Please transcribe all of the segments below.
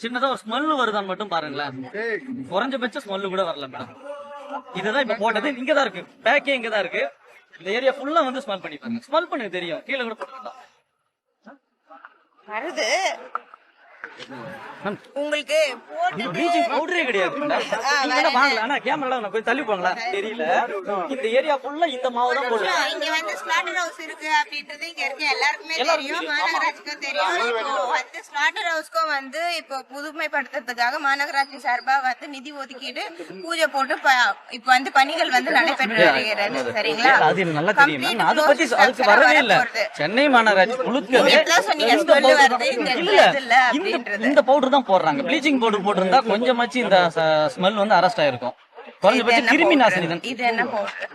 சின்னதா ஒரு ஸ்மெல் வருதான்னு மட்டும் பாருங்களேன். குறைஞ்சபட்ச ஸ்மெல் கூட வரல மேடம். இதுதான் இப்ப போட்டது இங்கதான் இருக்கு, பேக்கே இங்கதான் இருக்கு. இந்த ஏரியா ஃபுல்லா வந்து ஸ்மெல் பண்ணி பாருங்க. ஸ்மெல் பண்ணி தெரியும், கீழே கூட போட்டுருக்கலாம். வருது உங்களுக்கு ப்ளீச்சிங் பவுடரே கிடையாது. வாங்கலாம் கேமரா கொஞ்சம் தள்ளி போங்களா தெரியல. இந்த ஏரியா ஃபுல்லா இந்த மாவு தான் போடுறோம். இங்க வந்து ஸ்லாட்டர் ஹவுஸ் இருக்கு அப்படின்றது இங்க இருக்கு எல்லாருக்குமே தெரியும், மாநகராட்சிக்கும் தெரியும். இப்போ வந்து ஸ்லாட்டர் ஹவுஸ்க்கும் வந்து இப்போ புதுமைப்படுத்துறதுக்காக மாநகராட்சி சார்பா வந்து நிதி ஒதுக்கீடு பூஜை போட்டு இப்ப வந்து பணிகள் வந்து நடைபெற்று வருகிறது. சரிங்களா? அது நல்லா தெரியும். அதை பத்தி அதுக்கு வரவே இல்ல. சென்னை மாநகராட்சி முழுக்க இந்த பவுடர் தான் போடுறாங்க. ப்ளீச்சிங் பவுடர் போட்டிருந்தா கொஞ்சமாச்சு இந்த ஸ்மெல் வந்து அரெஸ்ட் ஆயிருக்கும். குறைஞ்சபட்சம் கிருமி நாசினி தான். இது என்ன பவுடர்?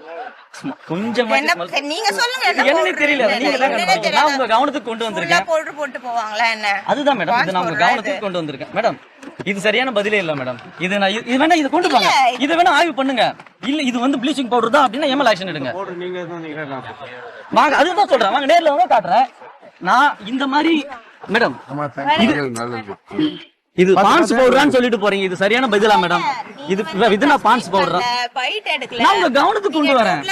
கொஞ்சமாச்சு நீங்க சொல்லுங்க. எனக்கு தெரியல, நீங்க தான் நான் உங்க கவனத்துக்கு கொண்டு வந்திருக்கேன். பவுடர் போட்டு போவாங்களா என்ன? அதுதான் மேடம், இது நான் உங்க கவனத்துக்கு கொண்டு வந்திருக்கேன் மேடம். இது சரியான பதிலே இல்ல மேடம். இது நான் இது வேணா இது கொண்டு போங்க, இதை வேணா ஆய்வு பண்ணுங்க. இல்ல இது வந்து ப்ளீச்சிங் பவுடர் தான் அப்படின்னா எம்எல் ஆக்ஷன் எடுங்க. வாங்க, அதுதான் சொல்றேன், வாங்க நேர்ல வந்து காட்டுறேன். நான் இந்த மாதிரி மேடம் இது பான்ஸ் பவுடரான்னு சொல்லிட்டு போறீங்க, இது சரியான பதிலா மேடம்? இது நான் பான்ஸ் பவுடரா? நான் உங்க கவனத்துக்கு கொண்டு வரேன்.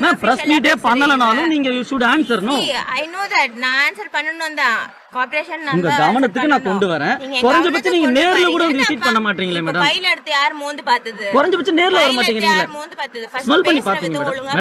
நான் பிரஸ் மீட்டே பண்ணலனாலும் நீங்க you should answer. No I know that நான் ஆன்சர் பண்ணனும் தான். கோஆபரேஷன் உங்க கவனத்துக்கு நான் கொண்டு வரேன். குறைஞ்சபட்சம் நீங்க நேர்ல கூட விசிட் பண்ண மாட்டீங்களே மேடம்? ஃபைல் எடுத்து யார் மோந்து பார்த்தது? குறைஞ்சபட்சம் நேர்ல வர மாட்டீங்க. நீங்க மோந்து பார்த்தது ஸ்மெல் பண்ணி பாத்தீங்க மேடம்.